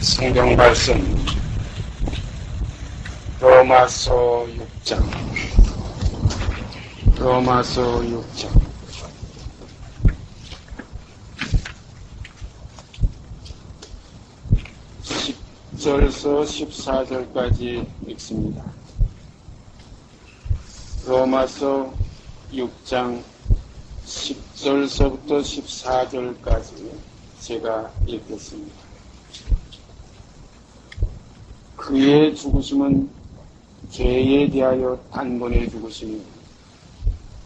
성경 말씀 로마서 6장 10절에서 14절까지 읽습니다. 로마서 6장 10절서부터 14절까지 제가 읽겠습니다. 그의 죽으심은 죄에 대하여 단번에 죽으심이요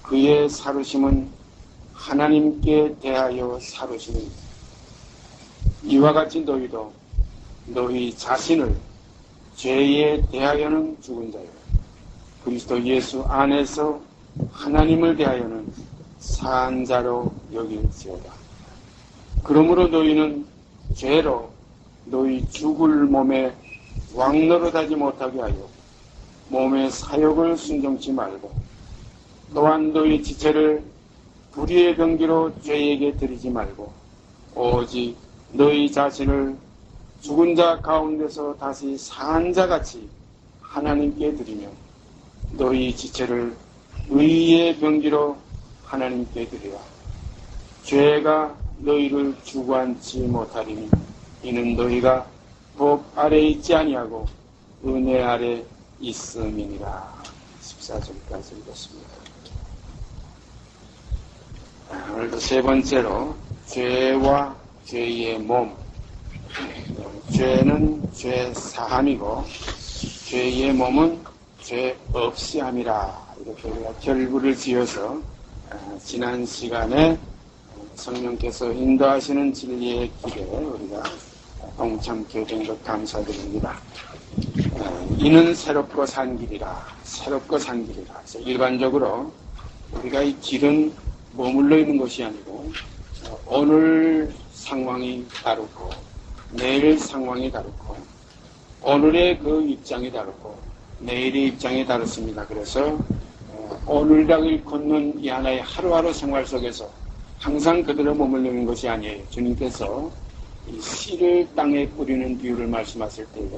그의 살으심은 하나님께 대하여 살으심이니 이와 같이 너희도 너희 자신을 죄에 대하여는 죽은 자요 그리스도 예수 안에서 하나님을 대하여는 산 자로 여길지어다. 그러므로 너희는 죄로 너희 죽을 몸에 왕노릇하지 못하게 하여 몸의 사욕을 순종치 말고 또한 너희 지체를 불의의 병기로 죄에게 드리지 말고 오직 너희 자신을 죽은 자 가운데서 다시 산 자같이 하나님께 드리며 너희 지체를 의의 병기로 하나님께 드리라. 죄가 너희를 주관치 못하리니 이는 너희가 법 아래 있지 아니하고 은혜 아래 있음이니라. 14절까지 읽었습니다. 오늘도 세 번째로 죄와 죄의 몸. 죄는 죄 사함이고 죄의 몸은 죄 없이 함이라. 이렇게 우리가 결부를 지어서 지난 시간에 성령께서 인도하시는 진리의 길에 우리가 동참케 된 것 감사드립니다. 이는 새롭고 산 길이라. 새롭고 산 길이라. 일반적으로 우리가 이 길은 머물러 있는 것이 아니고 오늘 상황이 다르고 내일 상황이 다르고 오늘의 그 입장이 다르고 내일의 입장이 다릅니다. 그래서 오늘을 걷는 이 하나의 하루하루 생활 속에서 항상 그대로 머물러 있는 것이 아니에요. 주님께서 이 씨를 땅에 뿌리는 비유를 말씀하실 때에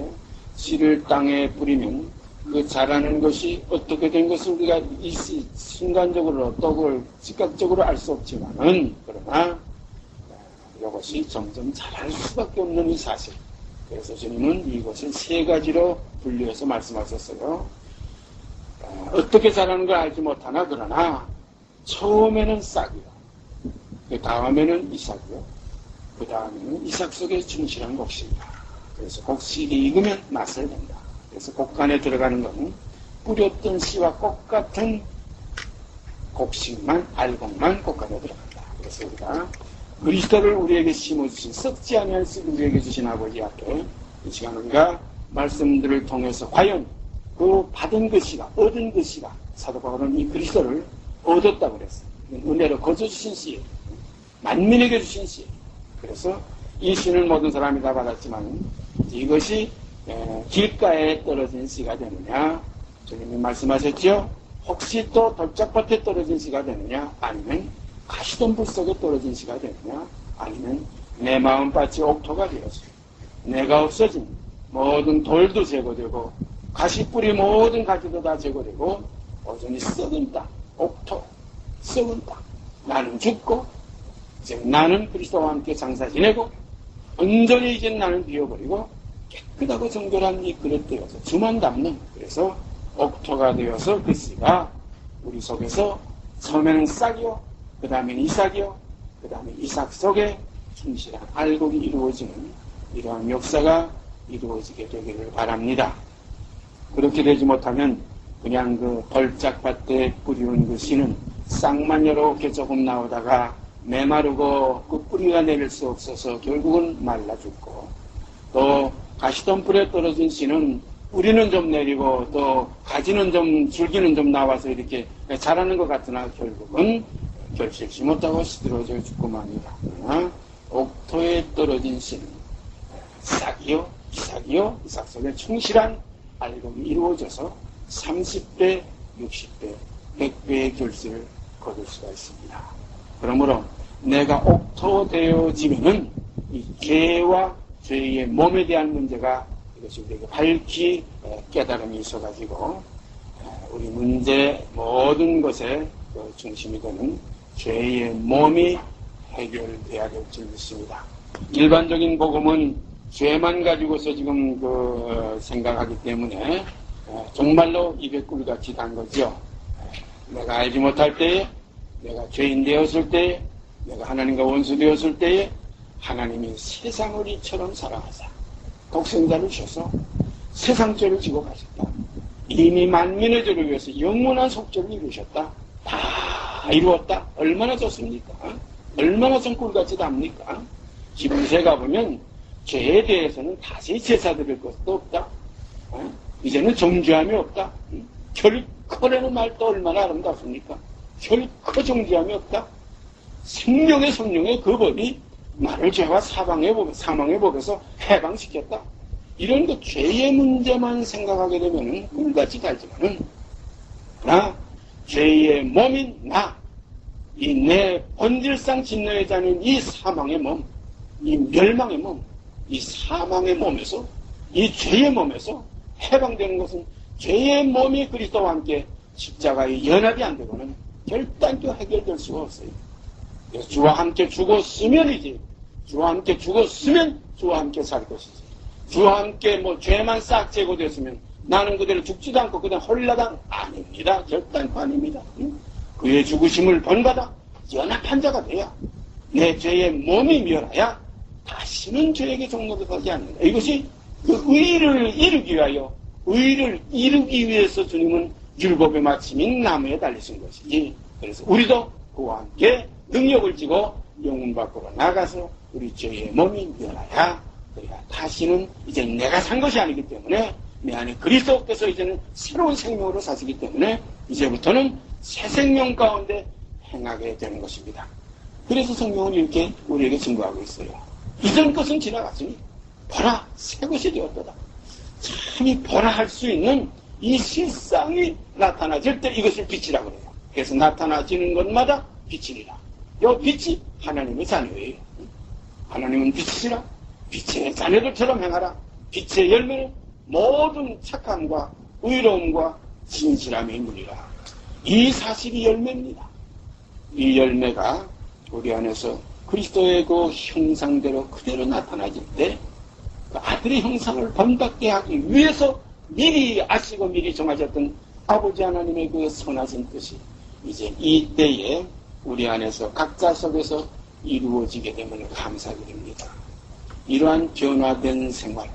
씨를 땅에 뿌리면 그 자라는 것이 어떻게 된 것을 우리가 순간적으로 또 즉각적으로 알 수 없지만은 그러나 이것이 점점 자랄 수밖에 없는 이 사실. 그래서 주님은 이것을 세 가지로 분류해서 말씀하셨어요. 어떻게 자라는 걸 알지 못하나 그러나 처음에는 싹이요. 그 다음에는 이삭이요. 그 다음에는 이삭 속에 충실한 곡식이다. 그래서 곡식이 익으면 맛을 낸다. 그래서 곡 안에 들어가는 것은 뿌렸던 씨와 똑같은 곡식만, 알곡만 곡 안에 들어간다. 그래서 우리가 그리스도를 우리에게 심어주신 썩지 아니할 씨를 우리에게 주신 아버지 앞에 이 시간 우리가 말씀들을 통해서 과연 그 받은 것이가, 얻은 것이가 사도 바울은 이 그리스도를 얻었다고 그랬어요. 은혜로 거저주신 씨, 만민에게 주신 씨. 그래서 이 씨는 모든 사람이 다 받았지만 이것이 길가에 떨어진 씨가 되느냐, 주님이 말씀하셨죠. 혹시 또 돌짝밭에 떨어진 씨가 되느냐, 아니면 가시덤불 속에 떨어진 씨가 되느냐, 아니면 내 마음밭이 옥토가 되어서 내가 없어진 모든 돌도 제거되고 가시뿌리 모든 가지도 다 제거되고 오전히 썩은 땅, 옥토, 썩은 땅. 나는 죽고 이제 나는 그리스도와 함께 장사 지내고 온전히 이제 나는 비워버리고 깨끗하고 정결한 이 그릇 되어서 주만 담는, 그래서 옥토가 되어서 그 씨가 우리 속에서 처음에는 싹이요, 그 다음에는 이삭이요, 그 다음에 이삭 속에 충실한 알곡이 이루어지는 이러한 역사가 이루어지게 되기를 바랍니다. 그렇게 되지 못하면 그냥 그 벌짝밭에 뿌리운 그 씨는 싹만 이렇게 조금 나오다가 메마르고 그 뿌리가 내릴 수 없어서 결국은 말라 죽고, 또 가시덤불에 떨어진 씨는 뿌리는 좀 내리고 또 가지는 좀, 줄기는 좀 나와서 이렇게 자라는 것 같으나 결국은 결실치 못하고 시들어져 죽고 맙니다. 그러나 옥토에 떨어진 씨는 싹이요, 이삭이요, 이삭 속에 충실한 알곡이 이루어져서 30배, 60배, 100배의 결실을 거둘 수가 있습니다. 그러므로 내가 옥토되어지면은 이 죄와 죄의 몸에 대한 문제가 이것이 우리에게 밝히 깨달음이 있어가지고 우리 문제 모든 것의 중심이 되는 죄의 몸이 해결돼야 될 줄 믿습니다. 일반적인 복음은 죄만 가지고서 지금 생각하기 때문에 정말로 입에 꿀같이 단 거죠. 내가 알지 못할 때에, 내가 죄인 되었을 때에, 내가 하나님과 원수 되었을 때에 하나님이 세상을 이처럼 사랑하사 독생자를 주셔서 세상 죄를 지고 가셨다. 이미 만민의 죄를 위해서 영원한 속죄를 이루셨다. 다 이루었다. 얼마나 좋습니까? 얼마나 좀 꿀같이 답니까? 히브리서에 가보면 죄에 대해서는 다시 제사 드릴 것도 없다. 이제는 정죄함이 없다. 결코라는 말도 얼마나 아름답습니까? 결코 정죄함이 없다. 생명의 성령의 그 법이 나를 죄와 사망의 법에서 해방시켰다. 이런 죄의 문제만 생각하게 되면 꿀같이 달지만은 죄의 몸인 이 내 본질상 진노의 자는 이 사망의 몸, 이 멸망의 몸, 이 사망의 몸에서, 이 죄의 몸에서 해방되는 것은 죄의 몸이 그리스도와 함께 십자가에 연합이 안 되고는 결단코 해결될 수가 없어요. 그래서 주와 함께 죽었으면이지, 주와 함께 죽었으면 주와 함께 살 것이지, 주와 함께 죄만 싹 제거됐으면 나는 그대로 죽지도 않고 그냥 홀라당 아닙니다. 결단코 아닙니다. 그의 죽으심을 본받아 연합한 자가 돼야 내 죄의 몸이 멸하야 다시는 죄에게 종로를 하지 않는다. 이것이 그 의를 이루기 위하여, 의를 이루기 위해서 주님은 율법의 마침인 나무에 달리신 것이지. 그래서 우리도 그와 함께 능력을 지고 영혼 밖으로 나가서 우리 죄의 몸이 멸하야, 그래야 다시는 이제 내가 산 것이 아니기 때문에 내 안에 그리스도께서 이제는 새로운 생명으로 사시기 때문에 이제부터는 새 생명 가운데 행하게 되는 것입니다. 그래서 성경은 이렇게 우리에게 증거하고 있어요. 이전 것은 지나갔으니 보라 새 것이 되었도다. 참이 보라 할 수 있는 이 실상이 나타나질 때 이것을 빛이라고 해요. 그래서 나타나지는 것마다 빛이니라. 이 빛이 하나님의 자녀예요. 하나님은 빛이시라. 빛의 자녀들처럼 행하라. 빛의 열매는 모든 착함과 의로움과 진실함이 있느니라. 이 사실이 열매입니다. 이 열매가 우리 안에서 그리스도의 그 형상대로 그대로 나타나질 때 그 아들의 형상을 본받게 하기 위해서 미리 아시고 미리 정하셨던 아버지 하나님의 그 선하신 뜻이 이제 이때에 우리 안에서 각자 속에서 이루어지게 되면 감사드립니다. 이러한 변화된 생활,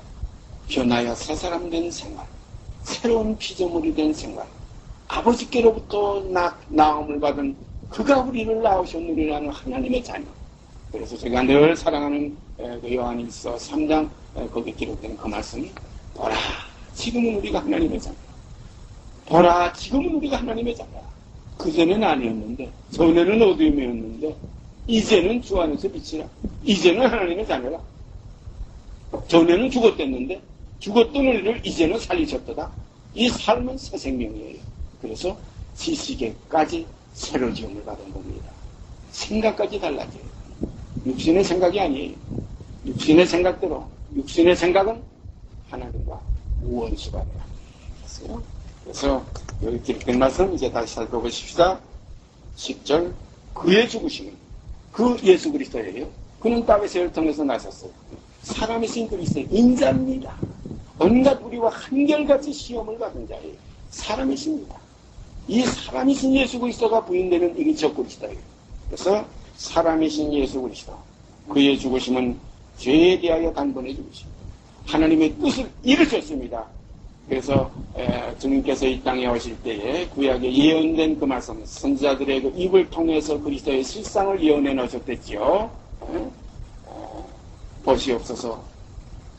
변화여 새 사람 된 생활, 새로운 피조물이 된 생활, 아버지께로부터 나음을 받은 그가 우리를 낳으셨느니라는 하나님의 자녀. 그래서 제가 늘 사랑하는 그 요한일서 3장 거기에 기록된 그 말씀이 보라 지금은 우리가 하나님의 자녀, 보라 지금은 우리가 하나님의 자녀. 그전에는 아니었는데, 전에는 어둠이었는데 이제는 주 안에서 빛이라. 이제는 하나님의 자녀라. 전에는 죽었댔는데 죽었던 우리를 이제는 살리셨도다. 이 삶은 새 생명이에요. 그래서 지식에까지 새로 지음을 받은 겁니다. 생각까지 달라져요. 육신의 생각이 아니에요. 육신의 생각대로, 육신의 생각은 하나님과 원수가 돼요. 그래서 여기 기록된 말씀 이제 다시 살펴보십시다. 10절, 그의 죽으심은 그 예수 그리스도예요. 그는 다윗을 통해서 나섰어요. 사람이신 그리스도의 인자입니다. 온갖 우리와 한결같이 시험을 받은 자예요. 사람이십니다. 이 사람이신 예수 그리스도가 부인되면 이게 적그리스도예요. 그래서 사람이신 예수 그리스도, 그의 죽으심은 죄에 대하여 단번에 죽으십니다. 하나님의 뜻을 이루셨습니다. 그래서 주님께서 이 땅에 오실 때에 구약에 예언된 그 말씀, 선지자들의 그 입을 통해서 그리스도의 실상을 예언해 놓으셨댔지요. 보시옵소서,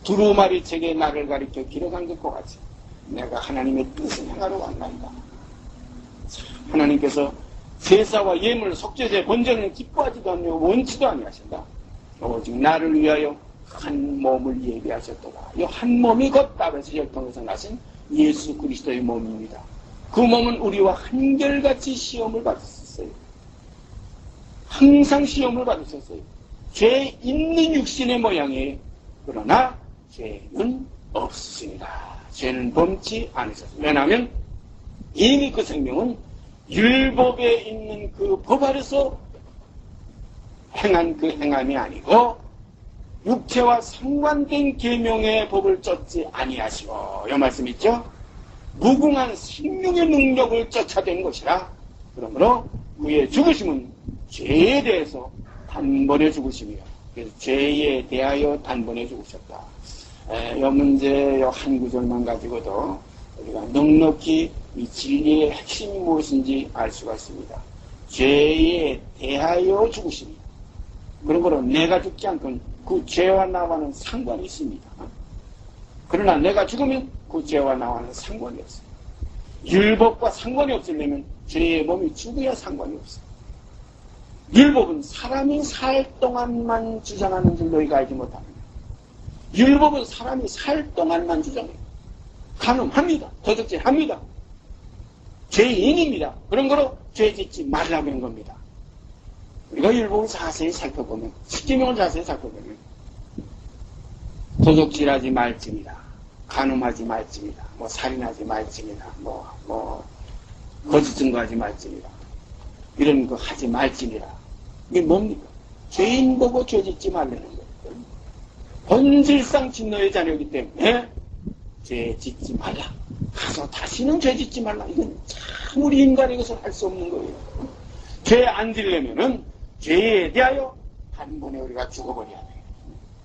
두루마리 책에 나를 가리켜 기록한 것과 같이 내가 하나님의 뜻을 행하러 왔나이다. 하나님께서 제사와 예물, 속죄제, 번제는 기뻐하지도 않고 원치도 아니하신다. 오직 나를 위하여 한 몸을 예비하셨도다. 이 한 몸이 곧 다윗을 통해서 나신 예수 그리스도의 몸입니다. 그 몸은 우리와 한결같이 시험을 받으셨어요. 항상 시험을 받으셨어요. 죄 있는 육신의 모양이에요. 그러나 죄는 없으시니라. 죄는 범치 않으셨습니다. 왜냐하면 이미 그 생명은 율법에 있는 그 법 아래서 행한 그 행함이 아니고 육체와 상관된 계명의 법을 쫓지 아니하시고 이 말씀 있죠? 무궁한 생명의 능력을 쫓아낸 것이라. 그러므로 그의 죽으심은 죄에 대해서 단번에 죽으심이요. 그래서 죄에 대하여 단번에 죽으셨다. 이 문제 한 구절만 가지고도 우리가 넉넉히 이 진리의 핵심이 무엇인지 알 수가 있습니다. 죄에 대하여 죽으십니다. 그러므로 내가 죽지 않건 그 죄와 나와는 상관이 있습니다. 그러나 내가 죽으면 그 죄와 나와는 상관이 없어요. 율법과 상관이 없으려면 죄의 몸이 죽어야 상관이 없어요. 율법은 사람이 살 동안만 주장하는 줄 너희가 알지 못합니다. 율법은 사람이 살 동안만 주장해요. 간음합니다. 도둑질합니다. 죄인입니다. 그런 거로 죄 짓지 말라고 한 겁니다. 우리가 율법을 자세히 살펴보면, 십계명을 자세히 살펴보면 도둑질하지 말지니라, 간음하지 말지니라, 살인하지 말지니라, 거짓 증거하지 말지니라, 이런 거 하지 말지니라. 이게 뭡니까? 죄인 보고 죄 짓지 말라는 거예요. 본질상 진노의 자녀이기 때문에 죄 짓지 말라. 가서 다시는 죄 짓지 말라. 이건 참 우리 인간이 것을 할 수 없는 거예요. 죄 안 지려면은 죄에 대하여 단번에 우리가 죽어버려야 돼요.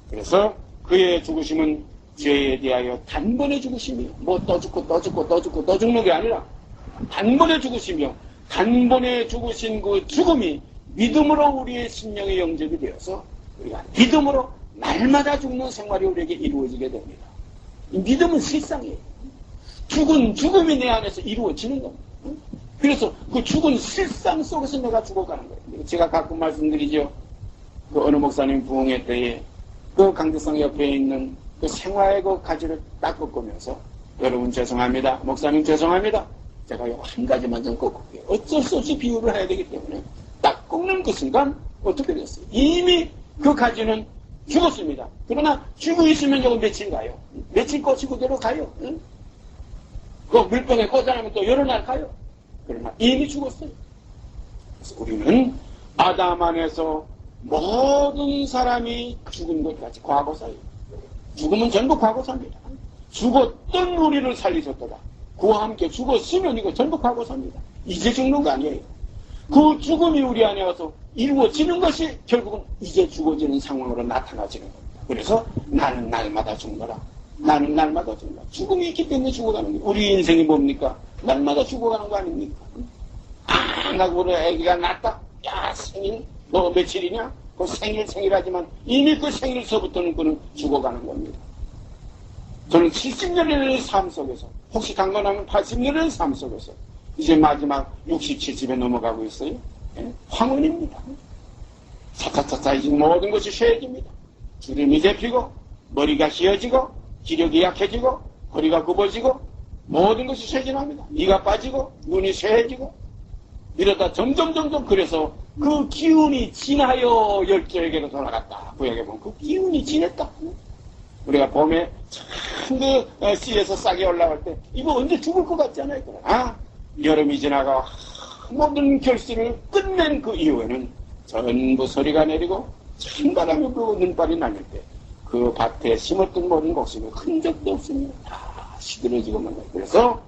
그래서 그의 죽으심은 죄에 대하여 단번에 죽으심이요. 또 죽는 게 아니라 단번에 죽으시며 단번에 죽으신 그 죽음이 믿음으로 우리의 심령의 영접이 되어서 우리가 믿음으로 날마다 죽는 생활이 우리에게 이루어지게 됩니다. 이 믿음은 실상이에요. 죽음이 내 안에서 이루어지는 겁니다. 그래서 그 죽은 실상 속에서 내가 죽어가는 거예요. 제가 가끔 말씀드리죠. 그 어느 목사님 부흥회 때에 그 강대상 옆에 있는 그 생화의 그 가지를 딱 꺾으면서 여러분 죄송합니다. 목사님 죄송합니다. 제가 이거 한 가지만 좀 꺾을게요. 어쩔 수 없이 비유를 해야 되기 때문에 딱 꺾는 그 순간 어떻게 됐어요? 이미 그 가지는 죽었습니다. 그러나 죽고 있으면 이거 며칠 가요. 며칠 꽂히고 그대로 가요. 응? 그 물병에 꽂아놓으면 또 여러 날 가요. 그러나 이미 죽었어요. 그래서 우리는 아담 안에서 모든 사람이 죽은 것까지 과거사예요. 죽음은 전부 과거사입니다. 죽었던 우리를 살리셨도다. 그와 함께 죽었으면 이거 전부 과거사입니다. 이제 죽는 거 아니에요. 그 죽음이 우리 안에 와서 이루어지는 것이 결국은 이제 죽어지는 상황으로 나타나지는 겁니다. 그래서 나는 날마다 죽노라. 나는 날마다 죽노라. 죽음이 있기 때문에 죽어가는 거예요. 우리 인생이 뭡니까? 날마다 죽어가는 거 아닙니까? 나고 우리 애기가 낳았다. 야, 생일 너 며칠이냐? 그 생일하지만 이미 그 생일서부터는 그는 죽어가는 겁니다. 저는 70년의 삶 속에서 혹시 강건하면 80년의 삶 속에서 이제 마지막 60, 70에 넘어가고 있어요. 예? 황혼입니다. 차차차차 이제 모든 것이 쇠해집니다. 주름이 잡히고 머리가 휘어지고 기력이 약해지고 허리가 굽어지고 모든 것이 쇠진합니다. 이가 빠지고 눈이 쇠해지고 이러다 점점 그래서 그 기운이 진하여 열조에게로 돌아갔다. 구약에 보면 그 기운이 진했다. 우리가 봄에 참 씨에서 싹이 올라갈 때 이거 언제 죽을 것 같지 않아요? 여름이 지나가 모든 결실을 끝낸 그 이후에는 전부 소리가 내리고 찬바람이 불고 눈발이 날릴 때 그 밭에 심었던 모든 곡식은 흔적도 없습니다. 다 시들어지고 말아요. 그래서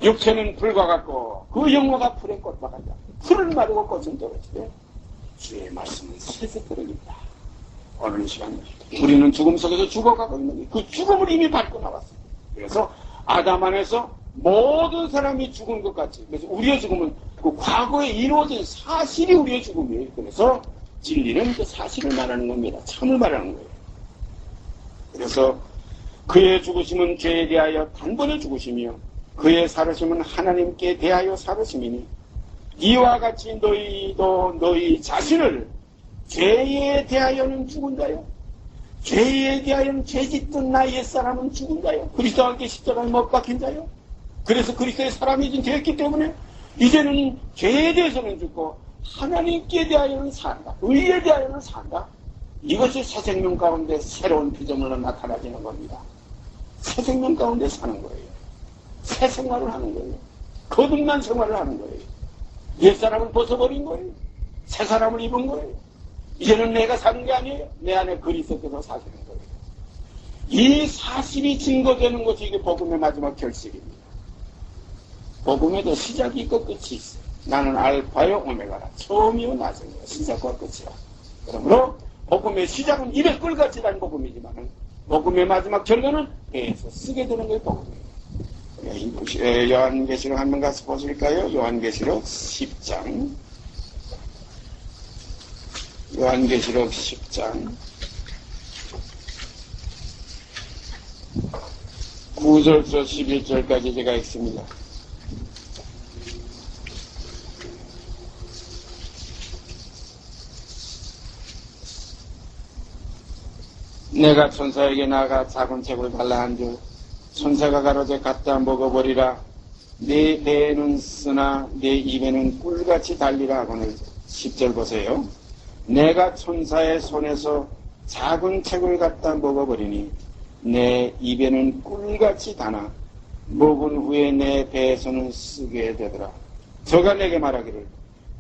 육체는 불과 같고 그 영화가 풀의 꽃과 같다. 풀은 마르고 꽃은 떨어지되 주의 말씀은 새새떨어진다. 오늘 시간 우리는 죽음 속에서 죽어가고 있는 그 죽음을 이미 밟고 나왔어요. 그래서 아담 안에서 모든 사람이 죽은 것 같이 그래서 우리의 죽음은 그 과거에 이루어진 사실이 우리의 죽음이에요. 그래서 진리는 그 사실을 말하는 겁니다. 참을 말하는 거예요. 그래서 그의 죽으심은 죄에 대하여 단번에 죽으시며 그의 살으심은 하나님께 대하여 살으심이니 이와 같이 너희도 너희 자신을 죄에 대하여는 죽은다요. 죄에 대하여는 죄짓던 나 옛사람은 죽은다요. 그리스도와 함께 십자가에 못 박힌 자요. 그래서 그리스도의 사람이 되었기 때문에 이제는 죄에 대해서는 죽고 하나님께 대하여는 산다. 의에 대하여는 산다. 이것이 새 생명 가운데 새로운 피조물로 나타나지는 겁니다. 새 생명 가운데 사는 거예요. 새 생활을 하는 거예요. 거듭난 생활을 하는 거예요. 옛사람을 벗어버린 거예요. 새 사람을 입은 거예요. 이제는 내가 사는 게 아니에요. 내 안에 그리스도께서 사시는 거예요. 이 사실이 증거되는 것이 이게 복음의 마지막 결실입니다. 복음에도 시작이 있고 끝이 있어요. 나는 알파요 오메가라. 처음이요 나중이요. 시작과 끝이라. 그러므로 복음의 시작은 입에 꿀같이 단 복음이지만 복음의 마지막 결론은 배에서 쓰게 되는 거예요. 복음이에요. 요한계시록 한번 가서 보실까요? 요한계시록 10장. 요한계시록 10장 9절부터 11절까지 제가 읽습니다. 내가 천사에게 나가 작은 책을 달라 한즉 천사가 가로되 갖다 먹어버리라. 내 배에는 쓰나 내 입에는 꿀같이 달리라 하거늘. 10절 보세요. 내가 천사의 손에서 작은 책을 갖다 먹어버리니 내 입에는 꿀같이 다나 먹은 후에 내 배에서는 쓰게 되더라. 저가 내게 말하기를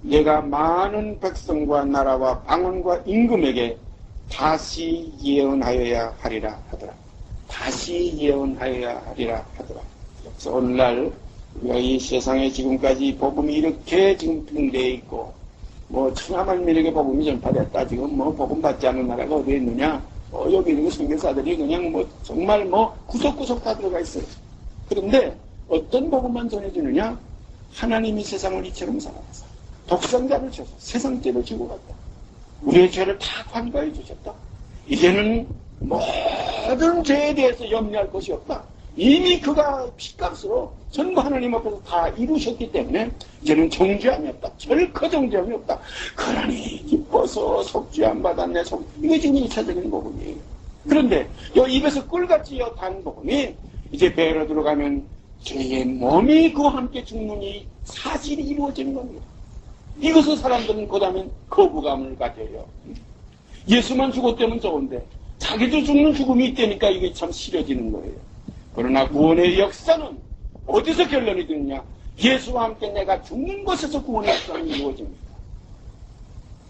내가 많은 백성과 나라와 방언과 임금에게 다시 예언하여야 하리라 하더라. 다시 예언하여야 하리라 하더라. 그래서 오늘날 우리가 이 세상에 지금까지 복음이 이렇게 지금 팽배해 있고 천하만민에게 복음이 전파됐다. 지금 복음 받지 않는 나라가 어디에 있느냐? 여기 있는 선교사들이 그냥 정말 구석구석 다 들어가 있어요. 그런데 어떤 복음만 전해주느냐? 하나님이 세상을 이처럼 사랑하사 독생자를 줘서 세상죄를 지고 갔다. 우리의 죄를 다 관가해 주셨다. 이제는 모든 죄에 대해서 염려할 것이 없다. 이미 그가 피값으로 전부 하나님 앞에서 다 이루셨기 때문에 이제는 정죄함이 없다. 절코 정죄함이 없다. 그러니 기뻐서 속죄 안 받았네. 이게 지금 1차적인 복음이에요. 그런데 이 입에서 꿀같이 단 복음이 이제 배로 들어가면 저희의 몸이 그와 함께 죽는 이 사실이 이루어지는 겁니다. 이것을 사람들은 그 다음에 거부감을 가져요. 예수만 죽었다면 좋은데 자기도 죽는 죽음이 있다니까 이게 참 싫어지는 거예요. 그러나 구원의 역사는 어디서 결론이 되느냐? 예수와 함께 내가 죽는 것에서 구원의 역사는 이루어집니다.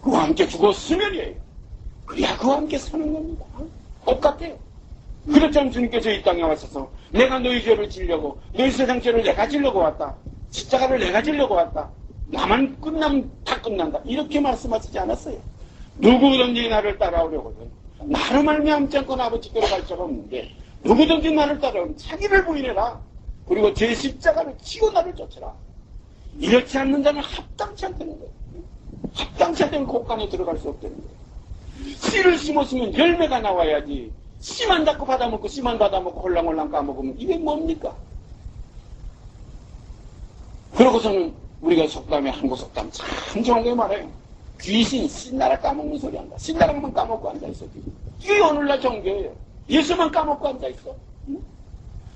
그와 함께 죽었으면이에요. 그래야 그와 함께 사는 겁니다. 똑같아요. 그렇지 않으면 주님께서 이 땅에 와셔서 내가 너희 죄를 지려고 너희 세상 죄를 내가 지려고 왔다. 십자가를 내가 지려고 왔다. 나만 끝나면 다 끝난다. 이렇게 말씀하시지 않았어요. 누구든지 나를 따라오려거든 나를 말미암지 않고는 아버지께로 갈 자가 없는데 누구든지 나를 따라오면 자기를 부인해라. 그리고 제 십자가를 치고 나를 쫓아라. 이렇지 않는 자는 합당치 않다는 거예요. 합당치 않다면 곳간에 들어갈 수 없다는 거예요. 씨를 심었으면 열매가 나와야지. 씨만 잡고 받아먹고 씨만 받아먹고 홀랑홀랑 까먹으면 이게 뭡니까? 그러고서는 우리가 속담에 한국 속담 참 좋은 게 말해요. 귀신 씨나라 까먹는 소리 한다. 씨나라만 까먹고 앉아있어. 이게 오늘날 종교예요. 예수만 까먹고 앉아있어. 응?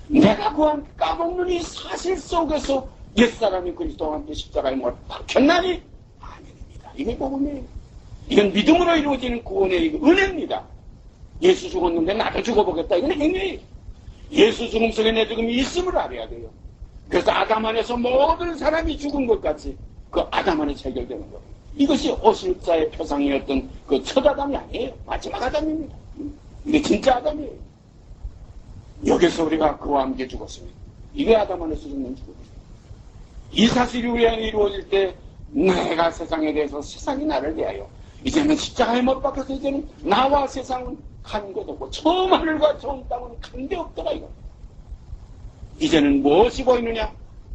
내가 그한 까먹는 이 사실 속에서 옛사람이 그리스도와 함께 십자가에 못 박혔나니? 아닙니다. 이게 복음이에요. 이건 믿음으로 이루어지는 구원의 은혜입니다. 예수 죽었는데 나도 죽어보겠다. 이건 행위예요. 예수 죽음 속에 내 죽음이 있음을 알아야 돼요. 그래서 아담 안에서 모든 사람이 죽은 것 같이 그 아담 안에서 해결되는 거예요. 이것이 오실자의 표상이었던 그 첫 아담이 아니에요. 마지막 아담입니다. 이게 진짜 아담이에요. 여기서 우리가 그와 함께 죽었습니다. 이게 아담 안에서 죽는 죽음이에요. 이 사실이 우리 안에 이루어질 때 내가 세상에 대해서 세상이 나를 대하여 이제는 십자가에 못 박혀서 이제는 나와 세상은 간 것 없고 처음 하늘과 처음 땅은 간 데 없더라 이거. 이제는 무엇이 보이느냐?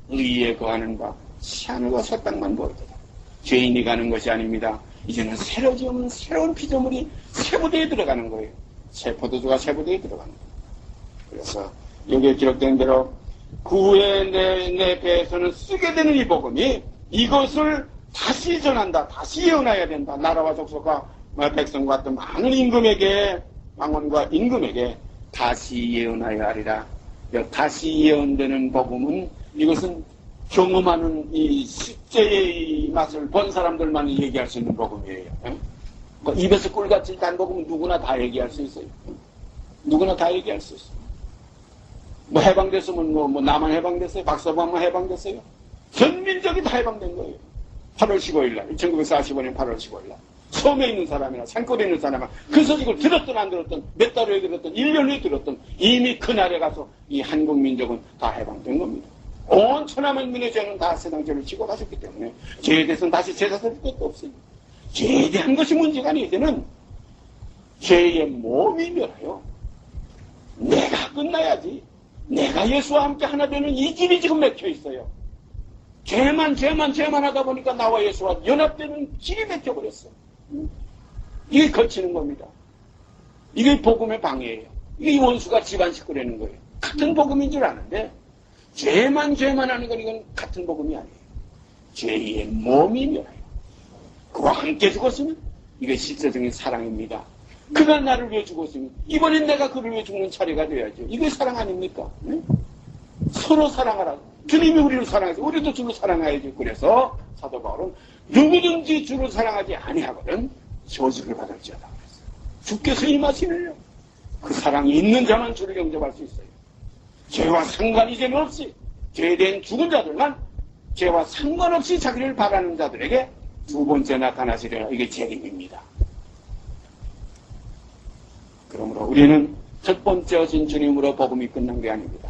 의에 거하는 바 새하늘과 새 땅만 보이더라. 죄인이 가는 것이 아닙니다. 이제는 새로 지은 새로운 피조물이 새 부대에 들어가는 거예요. 새 포도주가 새 부대에 들어가는 거예요. 그래서 여기에 기록된 대로 그 후에 내 배에서는 쓰게 되는 이 복음이 이것을 다시 전한다. 다시 예언해야 된다. 나라와 족속과 백성과 같은 많은 임금에게 왕원과 임금에게 다시 예언하여 하리라. 다시 예언되는 복음은 이것은 경험하는 이 십제의 맛을 본 사람들만 얘기할 수 있는 복음이에요. 그 입에서 꿀같이 단 복음은 누구나 다 얘기할 수 있어요. 누구나 다 얘기할 수 있어요. 뭐 해방됐으면 뭐 나만 해방됐어요? 박서방만 해방됐어요? 전 민족이 다 해방된 거예요. 8월 15일 날, 1945년 8월 15일 날. 섬에 있는 사람이나 산골에 있는 사람이나 그 소식을 들었든 안 들었든 몇 달 후에 들었든 1년 후에 들었든 이미 그날에 가서 이 한국 민족은 다 해방된 겁니다. 온 천하만민의 죄는 다 세상 죄를 지고 가셨기 때문에 죄에 대해서는 다시 제사 드릴 것도 없어요. 죄에 대한 것이 문제가 아니에요. 이제는 죄의 몸이 멸해요. 내가 끝나야지. 내가 예수와 함께 하나 되는 이 길이 지금 막혀 있어요. 죄만 하다 보니까 나와 예수와 연합되는 길이 막혀버렸어. 이게 거치는 겁니다. 이게 복음의 방해예요. 이게 원수가 집안 식구라는 거예요. 같은 복음인 줄 아는데 죄만 하는 건 이건 같은 복음이 아니에요. 죄의 몸이 멸해요. 그와 함께 죽었으면 이게 실제적인 사랑입니다. 그가 나를 위해 죽었으면 이번엔 내가 그를 위해 죽는 차례가 돼야죠. 이게 사랑 아닙니까? 네? 서로 사랑하라. 주님이 우리를 사랑해서 우리도 주를 사랑해야지. 그래서 사도 바울은 누구든지 주를 사랑하지 아니하거든 저주를 받을지어다 그랬어요. 주께서 임하시느냐. 그 사랑이 있는 자만 주를 영접할 수 있어요. 죄와 상관이 이제는 없이 죄에 대한 죽은 자들만 죄와 상관없이 자기를 바라는 자들에게 두 번째 나타나시려나. 이게 재림입니다. 그러므로 우리는 첫 번째 오신 주님으로 복음이 끝난 게 아닙니다.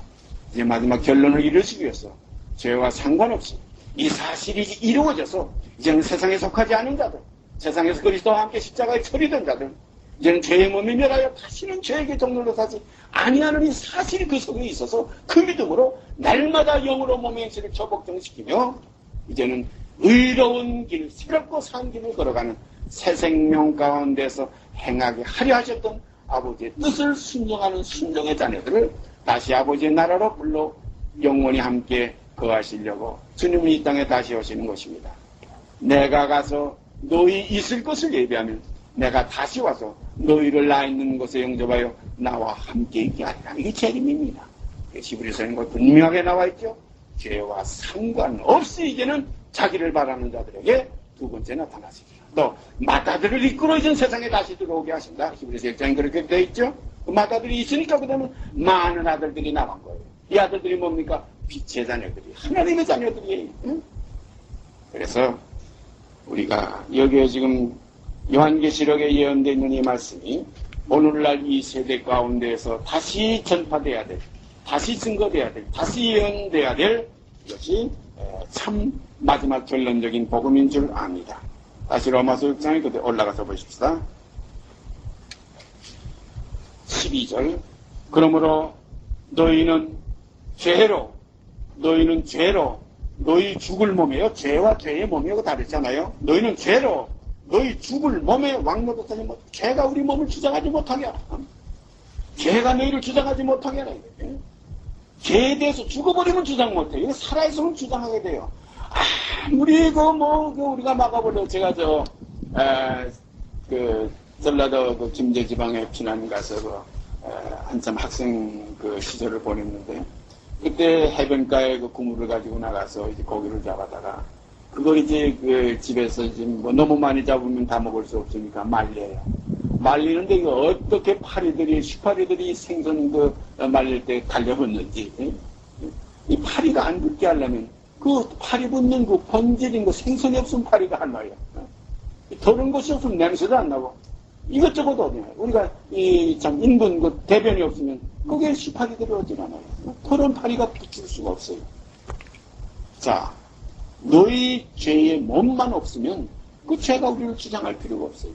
이제 마지막 결론을 이루시기 위해서 죄와 상관없이 이 사실이 이루어져서 이제는 세상에 속하지 않은 자들, 세상에서 그리스도와 함께 십자가에 처리된 자들, 이제는 죄의 몸이 멸하여 다시는 죄에게 종로로 사지 아니하는 이 사실이 그 속에 있어서 그 믿음으로 날마다 영으로 몸의 행실을 처복정시키며 이제는 의로운 길, 새롭고 산 길을 걸어가는 새 생명 가운데서 행하게 하려 하셨던 아버지의 뜻을 순종하는 순종의 자녀들을 다시 아버지의 나라로 불러 영원히 함께 거하시려고 주님이 이 땅에 다시 오시는 것입니다. 내가 가서 너희 있을 것을 예비하면 내가 다시 와서 너희를 나 있는 곳에 영접하여 나와 함께 있게 하리라. 이게 재림입니다. 히브리서에 분명하게 나와 있죠. 죄와 상관없이 이제는 자기를 바라는 자들에게 두 번째 나타나시리라. 또 마다들을 이끌어 이전 세상에 다시 들어오게 하신다. 히브리서 1장에 그렇게 되어 있죠. 그 마다들이 있으니까 그 다음에 많은 아들들이 나온 거예요. 이 아들들이 뭡니까? 빛의 자녀들이, 하나님의 자녀들이에요. 응? 그래서 우리가 여기에 지금 요한계시록에 예언되어 있는 이 말씀이 오늘날 이 세대 가운데에서 다시 전파돼야 될, 다시 증거돼야 될, 다시 예언돼야 될 것이 참 마지막 결론적인 복음인 줄 압니다. 다시 로마서 6장에 그때 올라가서 보십시다. 12절. 그러므로 너희는 죄로 너희 죽을 몸이에요. 죄와 죄의 몸이고 다르잖아요. 너희는 죄로 너희 죽을 몸에 왕노릇하지 못. 죄가 우리 몸을 주장하지 못하게 하라. 죄가 너희를 주장하지 못하게 하라. 죄에 대해서 죽어버리면 주장 못해. 이거 살아있으면 주장하게 돼요. 아무리 우리가 막아버려. 제가 전라도 김제 지방에 피난 가서 한참 학생 시절을 보냈는데, 그때 해변가에 그구물을 가지고 나가서 이제 고기를 잡아다가, 그걸 이제 집에서 이제 너무 많이 잡으면 다 먹을 수 없으니까 말려요. 말리는데 이거 어떻게 시파리들이 생선 말릴 때 달려붙는지, 이 파리가 안 붙게 하려면 그 파리 붙는 그 번질인 거 생선이 없으면 파리가 안 나요. 더러운 것이 없으면 냄새도 안 나고 이것저것 어디나요. 우리가 참 인분 대변이 없으면 그게 시파리들이 어디 나나요. 더러운 파리가 붙을 수가 없어요. 자, 너희 죄의 몸만 없으면 그 죄가 우리를 주장할 필요가 없어요.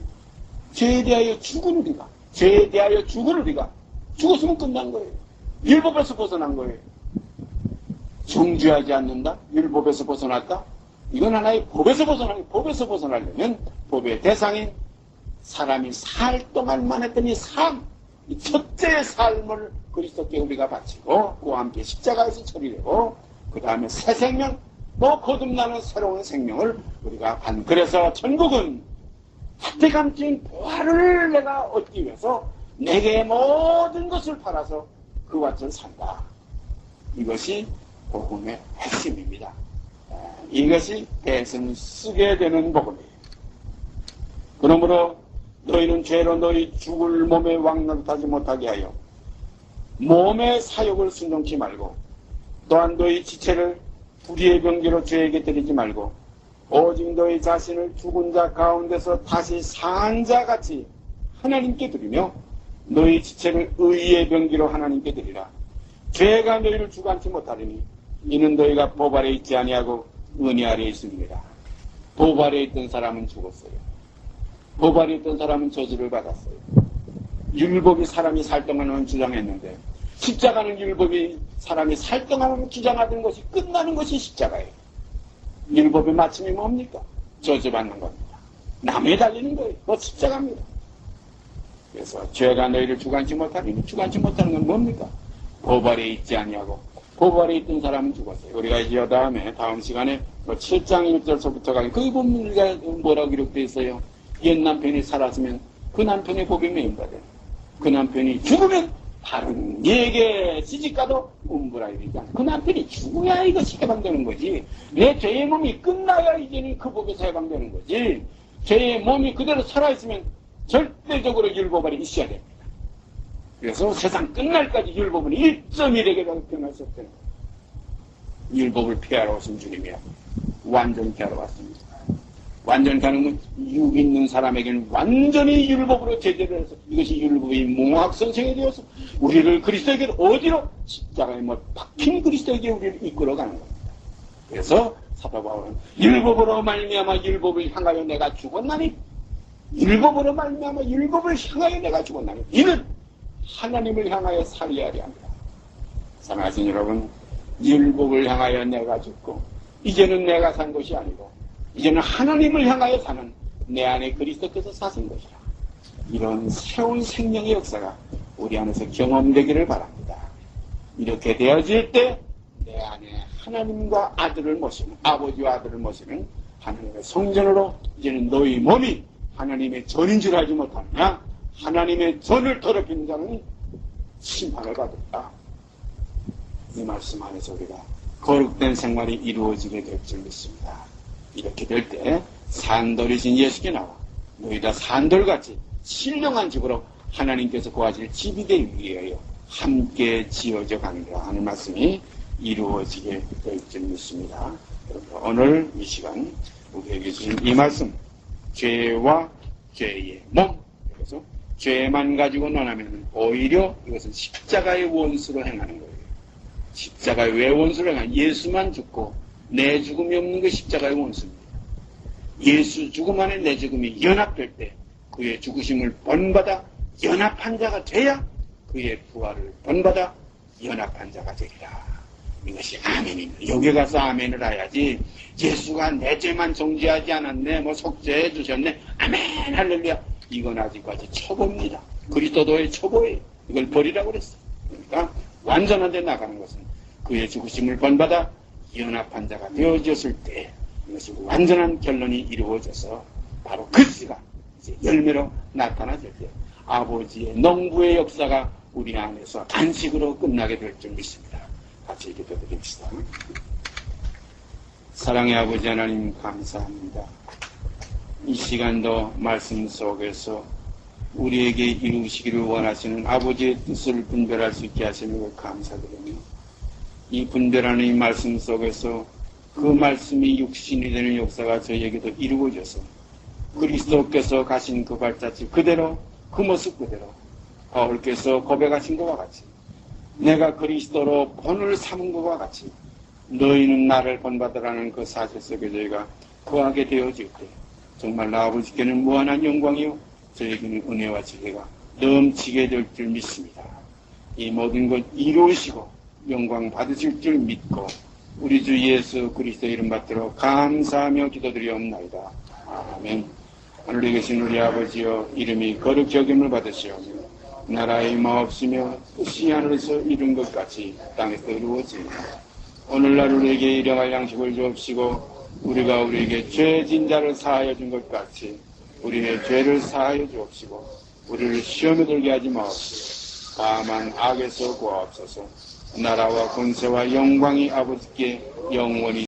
죄에 대하여 죽은 우리가, 죽었으면 끝난 거예요. 율법에서 벗어난 거예요. 정죄하지 않는다? 율법에서 벗어났다? 이건 하나의 법에서 벗어나려면 법의 대상인 사람이 살 동안만 했던 이 삶, 이 첫째의 삶을 그리스도께 우리가 바치고 그와 함께 십자가에서 처리되고 그 다음에 새 생명, 또 거듭나는 새로운 생명을 우리가 받는. 그래서 천국은 하태감진 부활을 내가 얻기 위해서 내게 모든 것을 팔아서 그 밭을 산다. 이것이 복음의 핵심입니다. 이것이 대선 쓰게 되는 복음이에요. 그러므로 너희는 죄로 너희 죽을 몸에 왕노릇하지 못하게 하여 몸의 사욕을 순종치 말고 또한 너희 지체를 불의의 병기로 죄에게 드리지 말고 오직 너희 자신을 죽은 자 가운데서 다시 산 자 같이 하나님께 드리며 너희 지체를 의의 병기로 하나님께 드리라. 죄가 너희를 주관치 못하리니 이는 너희가 법 아래 있지 아니하고 은혜 아래 있습니다. 법 아래 있던 사람은 죽었어요. 법 아래 있던 사람은 저주를 받았어요. 율법이 사람이 살 동안은 주장했는데 십자가는 율법이 사람이 살 동안은 주장하던 것이 끝나는 것이 십자가예요. 율법의 마침이 뭡니까? 저주받는 겁니다. 나무에 달리는 거예요. 뭐 십자가입니다. 그래서 죄가 너희를 주관치 못하리니 주관치 못하는 건 뭡니까? 법 아래 있지 아니하고 법 아래 있던 사람은 죽었어요. 우리가 이 다음 시간에 7장 1절서부터 가는 그 본문에 뭐라고 기록되어 있어요? 옛 남편이 살았으면 그 남편의 법이 매인받아요. 그 남편이 죽으면 다른 얘게 시집가도 um브라이리다. 그 남편이 죽어야 이것이 해방되는 거지. 내 죄의 몸이 끝나야 이제는 그 법에서 해방되는 거지. 죄의 몸이 그대로 살아있으면 절대적으로 율법 아래 있어야 됩니다. 그래서 세상 끝날까지 율법은 1.1에게라도 변할 수 없다는 거예요. 율법을 피하러 오신 주님이야. 완전히 피하러 왔습니다. 완전히 가는 건 육 있는 사람에게는 완전히 율법으로 제재를 해서 이것이 율법의 몽학선생이 되어서 우리를 그리스도에게 어디로? 십자가에 박힌 그리스도에게 우리를 이끌어가는 겁니다. 그래서 사도 바울은 율법으로 말미암아 율법을 향하여 내가 죽었나니 율법으로 말미암아 율법을 향하여 내가 죽었나니 이는 하나님을 향하여 살리하려 합니다. 사랑하신 여러분, 율법을 향하여 내가 죽고 이제는 내가 산 것이 아니고 이제는 하나님을 향하여 사는 내 안에 그리스도께서 사신 것이라. 이런 새로운 생명의 역사가 우리 안에서 경험되기를 바랍니다. 이렇게 되어질 때 내 안에 하나님과 아들을 모시는, 아버지와 아들을 모시는 하나님의 성전으로 이제는 너희 몸이 하나님의 전인 줄 알지 못하느냐? 하나님의 전을 더럽히는 자는 심판을 받았다. 이 말씀 안에서 우리가 거룩된 생활이 이루어지게 될 줄 믿습니다. 이렇게 될 때 산돌이신 예수께 나와 너희 다 산돌같이 신령한 집으로 하나님께서 구하실 집이 되기 위하여 함께 지어져 가느라 하는 말씀이 이루어지게 될 줄 믿습니다. 오늘 이 시간 우리에게 주신 이 말씀, 죄와 죄의 몸, 그래서 죄만 가지고 논하면 오히려 이것은 십자가의 원수로 행하는 거예요. 십자가의 왜 원수로 행하냐? 예수만 죽고 내 죽음이 없는 게 십자가의 원수입니다. 예수 죽음 안에 내 죽음이 연합될 때 그의 죽으심을 본받아 연합한 자가 돼야 그의 부활을 본받아 연합한 자가 되리라. 이것이 아멘입니다. 여기 가서 아멘을 해야지 예수가 내 죄만 정죄하지 않았네, 뭐 속죄해 주셨네, 아멘 할렐루야. 이건 아직까지 초보입니다. 그리스도의 초보예요. 이걸 버리라고 그랬어요. 그러니까 완전한 데 나가는 것은 그의 죽으심을 본받아 연합한 자가 되어졌을 때 이것이 완전한 결론이 이루어져서 바로 그 시간 이제 열매로 나타나질 때 아버지의 농부의 역사가 우리 안에서 안식으로 끝나게 될 줄 믿습니다. 같이 기도드립시다. 사랑의 아버지 하나님 감사합니다. 이 시간도 말씀 속에서 우리에게 이루시기를 원하시는 아버지의 뜻을 분별할 수 있게 하시는 것 감사드리며 이 분별하는 이 말씀 속에서 그 말씀이 육신이 되는 역사가 저희에게도 이루어져서 그리스도께서 가신 그 발자취 그대로 그 모습 그대로 바울께서 고백하신 것과 같이 내가 그리스도로 본을 삼은 것과 같이 너희는 나를 본받으라는 그 사실 속에 저희가 거하게 되어질 때 정말 나 아버지께는 무한한 영광이요 저에게는 은혜와 지혜가 넘치게 될 줄 믿습니다. 이 모든 것 이루시고 영광 받으실 줄 믿고 우리 주 예수 그리스도 이름 받들어 감사하며 기도드리옵나이다. 아멘. 하늘에 계신 우리 아버지여 이름이 거룩히 여김을 받으시오며 나라의 마옵시며 뜻이 하늘에서 이룬 것 같이 땅에서 이루어지며 오늘날 우리에게 일용할 양식을 주옵시고 우리가 우리에게 죄진 자를 사하여 준 것 같이 우리의 죄를 사하여 주옵시고 우리를 시험에 들게 하지 마옵시고 다만 악에서 구하옵소서. 나라와 권세와 영광이 아버지께 영원히